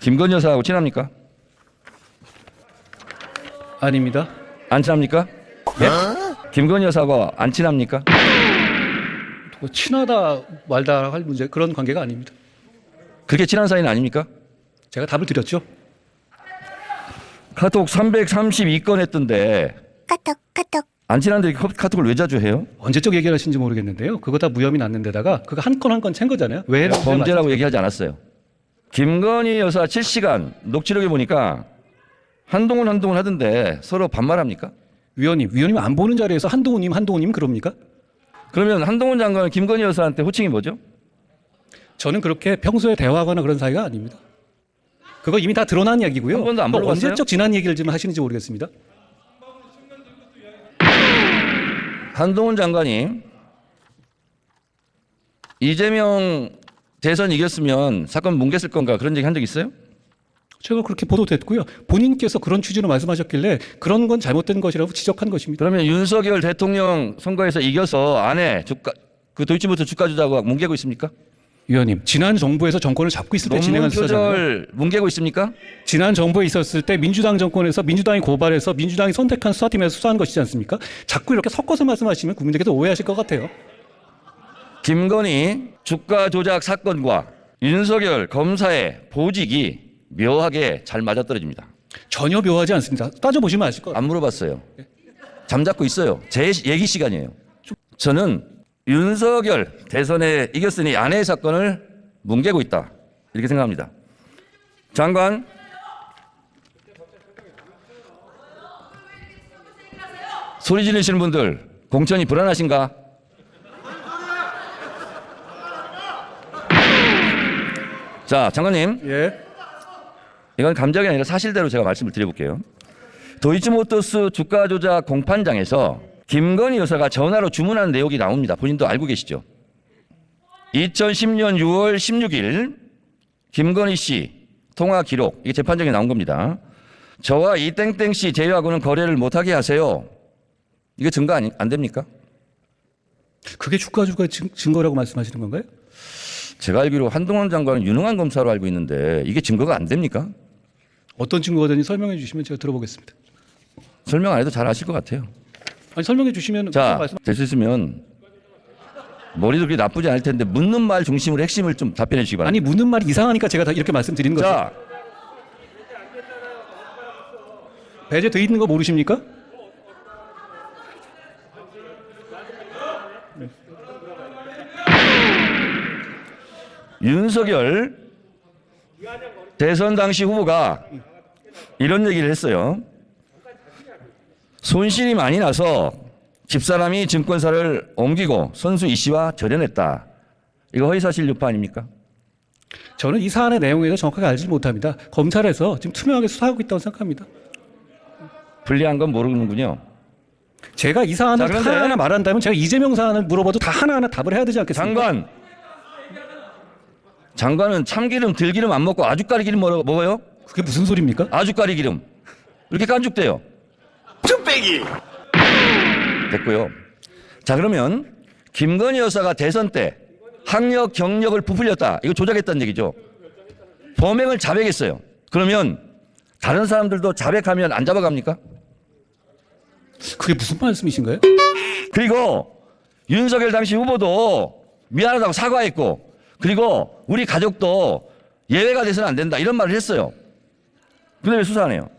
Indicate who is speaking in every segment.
Speaker 1: 김건희 여사하고 친합니까?
Speaker 2: 아닙니다.
Speaker 1: 안 친합니까? 예? 김건희 여사하고 안 친합니까?
Speaker 2: 뭐 친하다 말다 할 문제 그런 관계가 아닙니다.
Speaker 1: 그렇게 친한 사이는 아닙니까?
Speaker 2: 제가 답을 드렸죠.
Speaker 1: 카톡 332건 했던데
Speaker 3: 카톡.
Speaker 1: 안 친한데 카톡을 왜 자주 해요?
Speaker 2: 언제적 얘기를 하신지 모르겠는데요. 그거 다 무혐의 났는 데다가 그거 한 건 한 건 챈 거잖아요. 왜
Speaker 1: 범죄라고 얘기하지 않았어요. 김건희 여사 7시간 녹취록에 보니까 한동훈 하던데 서로 반말합니까?
Speaker 2: 위원님 안 보는 자리에서 한동훈님 그럽니까?
Speaker 1: 그러면 한동훈 장관은 김건희 여사한테 호칭이 뭐죠?
Speaker 2: 저는 그렇게 평소에 대화하거나 그런 사이가 아닙니다. 그거 이미 다 드러난 이야기고요.
Speaker 1: 한 번도 안 물어봤어요?
Speaker 2: 언제적 지난 얘기를 좀 하시는지 모르겠습니다.
Speaker 1: 한동훈 장관이 이재명 대선 이겼으면 사건 뭉갰을 건가 그런 얘기 한 적 있어요?
Speaker 2: 제가 그렇게 보도됐고요. 본인께서 그런 취지로 말씀하셨길래 그런 건 잘못된 것이라고 지적한 것입니다.
Speaker 1: 그러면 윤석열 대통령 선거에서 이겨서 아내 그 도이치모터 주가 조작과 뭉개고 있습니까?
Speaker 2: 위원님, 지난 정부에서 정권을 잡고 있을 때 진행한
Speaker 1: 논문
Speaker 2: 수사잖아요.
Speaker 1: 표절 뭉개고 있습니까?
Speaker 2: 지난 정부에 있었을 때 민주당 정권에서 민주당이 고발해서 민주당이 선택한 수사팀에서 수사한 것이지 않습니까? 자꾸 이렇게 섞어서 말씀하시면 국민들께서 오해하실 것 같아요.
Speaker 1: 김건희 주가 조작 사건과 윤석열 검사의 보직이 묘하게 잘 맞아떨어집니다.
Speaker 2: 전혀 묘하지 않습니다. 따져보시면 아실 거예요.
Speaker 1: 안 물어봤어요. 잠잡고 있어요. 제 얘기 시간이에요. 저는 윤석열 대선에 이겼으니 아내의 사건을 뭉개고 있다. 이렇게 생각합니다. 장관. 소리 지르시는 분들 공천이 불안하신가? 자, 장관님.
Speaker 2: 예.
Speaker 1: 이건 감정이 아니라 사실대로 제가 말씀을 드려볼게요. 도이치모터스 주가 조작 공판장에서 김건희 여사가 전화로 주문한 내용이 나옵니다. 본인도 알고 계시죠? 2010년 6월 16일 김건희 씨 통화 기록, 이게 재판정에 나온 겁니다. 저와 이 땡땡 씨 제외하고는 거래를 못하게 하세요. 이게 증거 안 됩니까?
Speaker 2: 그게 주가 증거라고 말씀하시는 건가요?
Speaker 1: 제가 알기로 한동훈 장관은 유능한 검사로 알고 있는데 이게 증거가 안 됩니까?
Speaker 2: 어떤 증거가 되는지 설명해 주시면 제가 들어보겠습니다.
Speaker 1: 설명 안 해도 잘 아실 것 같아요.
Speaker 2: 아니 설명해 주시면
Speaker 1: 자,
Speaker 2: 말씀...
Speaker 1: 될 수 있으면 머리도 그렇게 나쁘지 않을 텐데 묻는 말 중심으로 핵심을 좀 답변해 주시기 바랍니다.
Speaker 2: 아니 묻는 말이 이상하니까 제가 다 이렇게 말씀드리는 거죠.
Speaker 1: 자,
Speaker 2: 배제 돼 있는 거 모르십니까?
Speaker 1: 윤석열 대선 당시 후보가 이런 얘기를 했어요. 손실이 많이 나서 집사람이 증권사를 옮기고 선수 이 씨와 절연했다. 이거 허위사실 유포 아닙니까?
Speaker 2: 저는 이 사안의 내용에 대해서 정확하게 알지 못합니다. 검찰에서 지금 투명하게 수사하고 있다고 생각합니다.
Speaker 1: 불리한 건 모르는군요.
Speaker 2: 제가 이 사안을
Speaker 1: 자, 그런데
Speaker 2: 하나하나 말한다면 제가 이재명 사안을 물어봐도 다 하나하나 답을 해야 되지 않겠습니까?
Speaker 1: 장관은 참기름 들기름 안 먹고 아주까리 기름 먹어요?
Speaker 2: 그게 무슨 소리입니까?
Speaker 1: 아주까리 기름. 이렇게 깐죽대요.
Speaker 4: 쭈빼기.
Speaker 1: 됐고요. 자, 그러면 김건희 여사가 대선 때 학력 경력을 부풀렸다. 이거 조작했다는 얘기죠. 범행을 자백했어요. 그러면 다른 사람들도 자백하면 안 잡아갑니까?
Speaker 2: 그게 무슨 말씀이신가요?
Speaker 1: 그리고 윤석열 당시 후보도 미안하다고 사과했고, 그리고 우리 가족도 예외가 돼서는 안 된다 이런 말을 했어요. 근데 왜 수사 안 해요?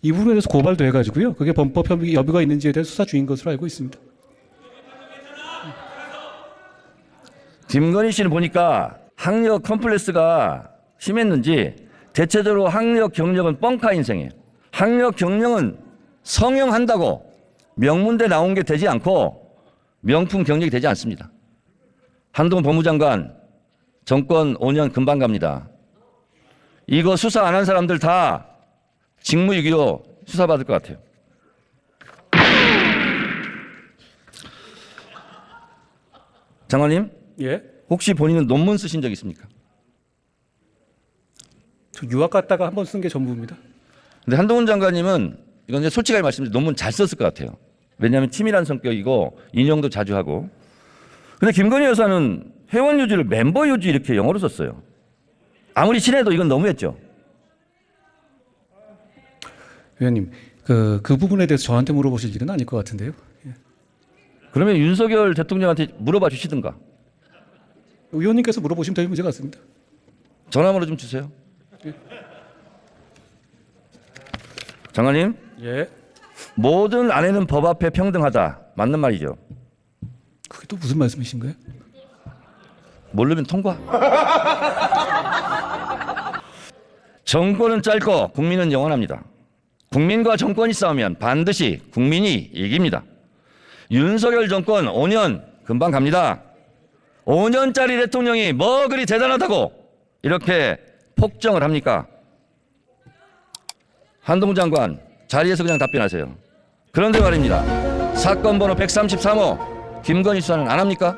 Speaker 2: 이 부분에 대해서 고발도 해가지고요. 그게 범법 여부가 있는지에 대해서 수사 중인 것으로 알고 있습니다.
Speaker 1: 김건희 씨는 보니까 학력 컴플렉스가 심했는지 대체적으로 학력 경력은 뻥카 인생이에요. 학력 경력은 성형한다고 명문대 나온 게 되지 않고 명품 경력이 되지 않습니다. 한동훈 법무장관 정권 5년 금방 갑니다. 이거 수사 안 한 사람들 다 직무유기로 수사받을 것 같아요. 장관님,
Speaker 2: 예?
Speaker 1: 혹시 본인은 논문 쓰신 적 있습니까?
Speaker 2: 저 유학 갔다가 한 번 쓴 게 전부입니다.
Speaker 1: 근데 한동훈 장관님은 이건 이제 솔직하게 말씀드리면 논문 잘 썼을 것 같아요. 왜냐하면 치밀한 성격이고 인용도 자주 하고. 근데 김건희 여사는 회원 유지를 멤버 유지 이렇게 영어로 썼어요. 아무리 친해도 이건 너무했죠.
Speaker 2: 의원님, 그 부분에 대해서 저한테 물어보실 일은 아닐 것 같은데요.
Speaker 1: 그러면 윤석열 대통령한테 물어봐 주시든가.
Speaker 2: 의원님께서 물어보시면 될 문제 같습니다.
Speaker 1: 전화번호 좀 주세요. 장관님,
Speaker 2: 예.
Speaker 1: 모든 아내는 법 앞에 평등하다. 맞는 말이죠.
Speaker 2: 그게 또 무슨 말씀이신 거예요?
Speaker 1: 모르면 통과. 정권은 짧고 국민은 영원합니다. 국민과 정권이 싸우면 반드시 국민이 이깁니다. 윤석열 정권 5년 금방 갑니다. 5년짜리 대통령이 뭐 그리 대단하다고 이렇게 폭정을 합니까? 한동훈 장관 자리에서 그냥 답변하세요. 그런데 말입니다. 사건 번호 133호 김건희 수사는 안 합니까?